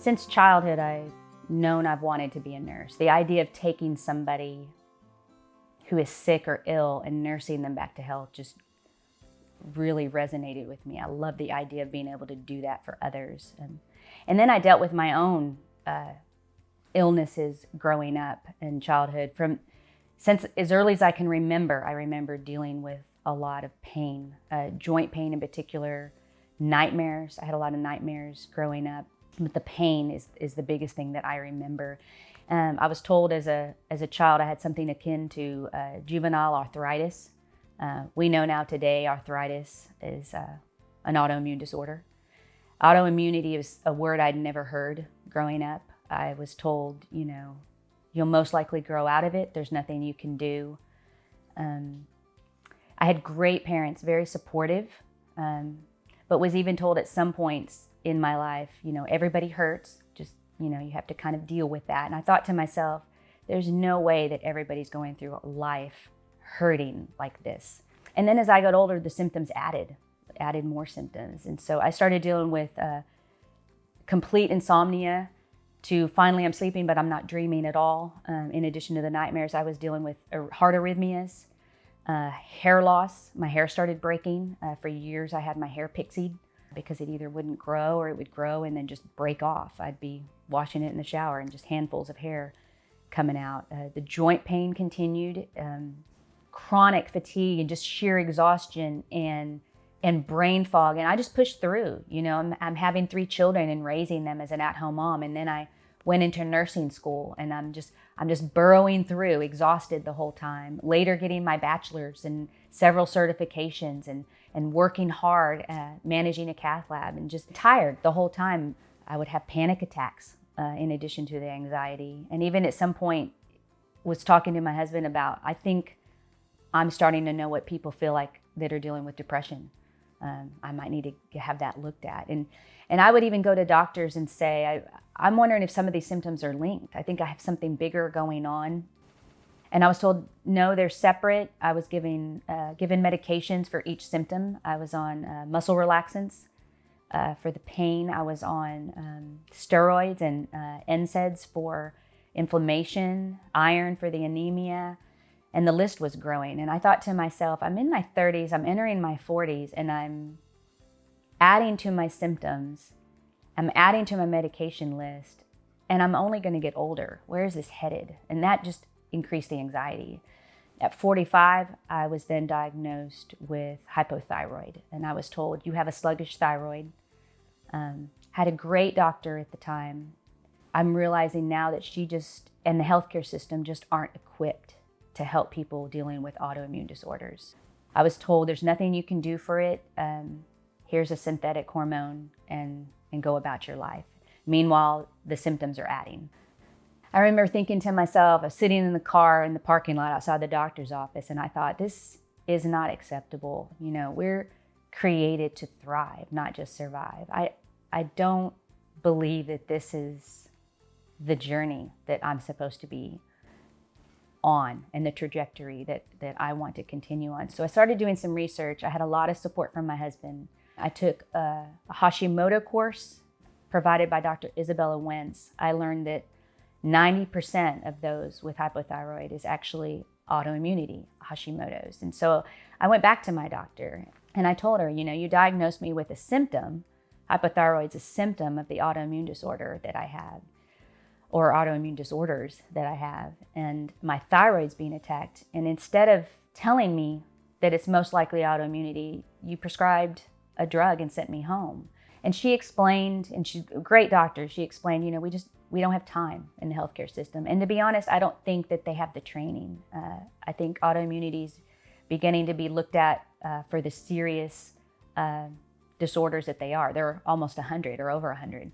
Since childhood, I've known I've wanted to be a nurse. The idea of taking somebody who is sick or ill and nursing them back to health just really resonated with me. I love the idea of being able to do that for others. And then I dealt with my own illnesses growing up in childhood. Since as early as I can remember, I remember dealing with a lot of pain, joint pain in particular, nightmares. I had a lot of nightmares growing up. But the pain is the biggest thing that I remember. I was told as a child I had something akin to juvenile arthritis. We know now today arthritis is an autoimmune disorder. Autoimmunity is a word I'd never heard growing up. I was told, you'll most likely grow out of it. There's nothing you can do. I had great parents, very supportive, but was even told at some points in my life, everybody hurts, just, you have to kind of deal with that. And I thought to myself, there's no way that everybody's going through life hurting like this. And then as I got older, the symptoms added more symptoms. And so I started dealing with complete insomnia to finally I'm sleeping, but I'm not dreaming at all. In addition to the nightmares, I was dealing with heart arrhythmias, hair loss. My hair started breaking. For years, I had my hair pixied because it either wouldn't grow or it would grow and then just break off. I'd be washing it in the shower and just handfuls of hair coming out. The joint pain continued, chronic fatigue and just sheer exhaustion and brain fog. And I just pushed through. I'm having 3 children and raising them as an at-home mom. And then I went into nursing school and I'm just burrowing through, exhausted the whole time. Later getting my bachelor's and several certifications and working hard, managing a cath lab and just tired the whole time. I would have panic attacks in addition to the anxiety. And even at some point was talking to my husband about, I think I'm starting to know what people feel like that are dealing with depression. I might need to have that looked at. And I would even go to doctors and say, I'm wondering if some of these symptoms are linked. I think I have something bigger going on. And I was told, no, they're separate. I was given medications for each symptom. I was on muscle relaxants for the pain. I was on steroids and NSAIDs for inflammation, iron for the anemia, and the list was growing. And I thought to myself, I'm in my 30s, I'm entering my 40s, and I'm adding to my symptoms. I'm adding to my medication list, and I'm only going to get older. Where is this headed? And that just increased the anxiety. At 45, I was then diagnosed with hypothyroid, and I was told, you have a sluggish thyroid. Had a great doctor at the time. I'm realizing now that she and the healthcare system just aren't equipped to help people dealing with autoimmune disorders. I was told there's nothing you can do for it. Here's a synthetic hormone and go about your life. Meanwhile, the symptoms are adding. I remember thinking to myself, I was sitting in the car in the parking lot outside the doctor's office, and I thought, this is not acceptable. We're created to thrive, not just survive. I don't believe that this is the journey that I'm supposed to be on and the trajectory that I want to continue on. So I started doing some research. I had a lot of support from my husband. I took a Hashimoto course provided by Dr. Isabella Wentz. I learned that 90% of those with hypothyroid is actually autoimmunity, Hashimoto's. And so I went back to my doctor and I told her, you diagnosed me with a symptom. Hypothyroid's a symptom of the autoimmune disorder that I have, or autoimmune disorders that I have, and my thyroid's being attacked. And instead of telling me that it's most likely autoimmunity, you prescribed a drug and sent me home. And she explained, and she's a great doctor, she explained, we don't have time in the healthcare system. And to be honest, I don't think that they have the training. I think autoimmunity is beginning to be looked at for the serious disorders that they are. There are almost 100 or over 100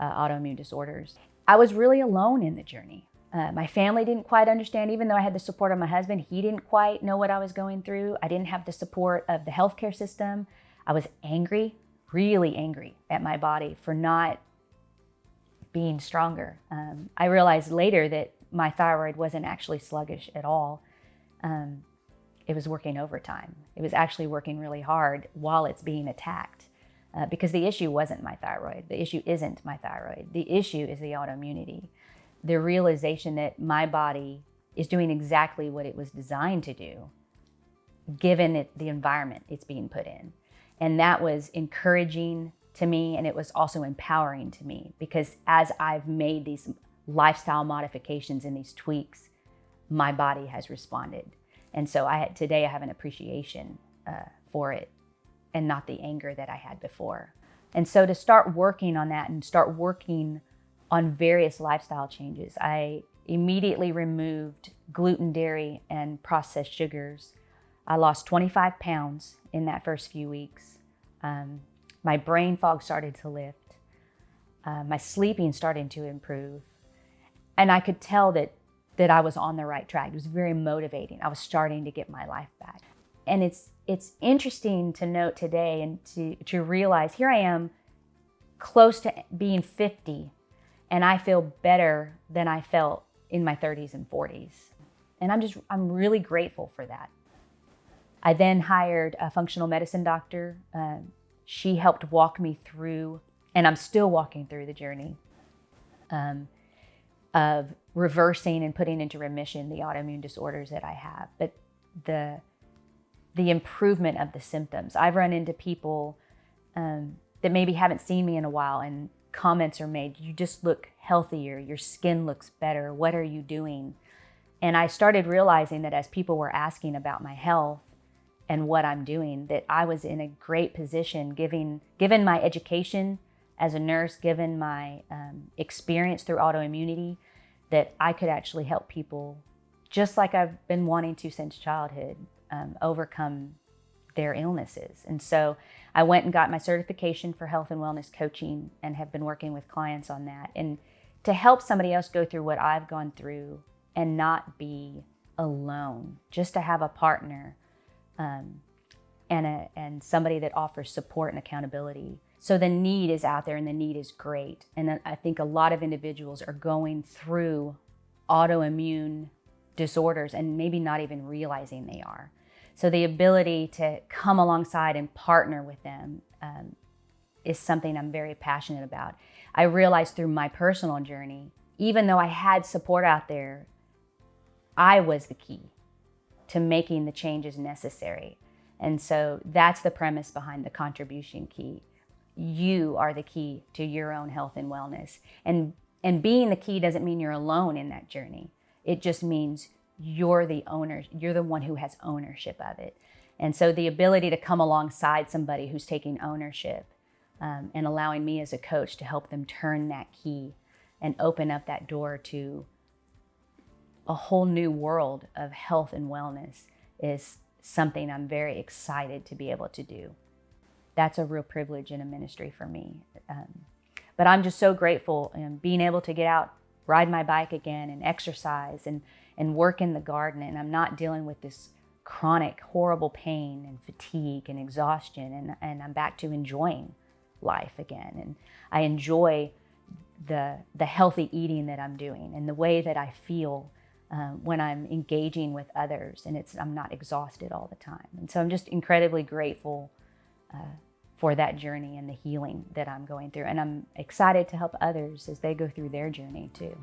autoimmune disorders. I was really alone in the journey. My family didn't quite understand, even though I had the support of my husband, he didn't quite know what I was going through. I didn't have the support of the healthcare system. I was angry, really angry at my body for not being stronger. I realized later that my thyroid wasn't actually sluggish at all. It was working overtime. It was actually working really hard while it's being attacked. because the issue wasn't my thyroid. The issue isn't my thyroid. The issue is the autoimmunity. The realization that my body is doing exactly what it was designed to do, given the environment it's being put in. And that was encouraging to me, and it was also empowering to me, because as I've made these lifestyle modifications and these tweaks, my body has responded. And so today I have an appreciation for it, and not the anger that I had before. And so to start working on that and start working on various lifestyle changes, I immediately removed gluten, dairy, and processed sugars. I lost 25 pounds in that first few weeks. My brain fog started to lift. My sleeping started to improve. And I could tell that I was on the right track. It was very motivating. I was starting to get my life back. And it's interesting to note today and to realize here I am close to being 50, and I feel better than I felt in my 30s and 40s. And I'm really grateful for that. I then hired a functional medicine doctor. She helped walk me through, and I'm still walking through the journey of reversing and putting into remission the autoimmune disorders that I have. But the improvement of the symptoms. I've run into people that maybe haven't seen me in a while, and comments are made, you just look healthier, your skin looks better, what are you doing? And I started realizing that as people were asking about my health and what I'm doing, that I was in a great position, given my education as a nurse, given my experience through autoimmunity, that I could actually help people just like I've been wanting to since childhood, overcome their illnesses. And so I went and got my certification for health and wellness coaching and have been working with clients on that. And to help somebody else go through what I've gone through and not be alone, just to have a partner and somebody that offers support and accountability. So the need is out there, and the need is great. And I think a lot of individuals are going through autoimmune disorders and maybe not even realizing they are. So the ability to come alongside and partner with them is something I'm very passionate about. I realized through my personal journey, even though I had support out there, I was the key to making the changes necessary. And so that's the premise behind the contribution key. You are the key to your own health and wellness. And being the key doesn't mean you're alone in that journey. It just means you're the owner, you're the one who has ownership of it. And so the ability to come alongside somebody who's taking ownership and allowing me as a coach to help them turn that key and open up that door to a whole new world of health and wellness is something I'm very excited to be able to do. That's a real privilege in a ministry for me. But I'm just so grateful and being able to get out, ride my bike again and exercise and work in the garden. And I'm not dealing with this chronic, horrible pain and fatigue and exhaustion. And I'm back to enjoying life again. And I enjoy the healthy eating that I'm doing and the way that I feel when I'm engaging with others, and I'm not exhausted all the time. And so I'm just incredibly grateful for that journey and the healing that I'm going through. And I'm excited to help others as they go through their journey too.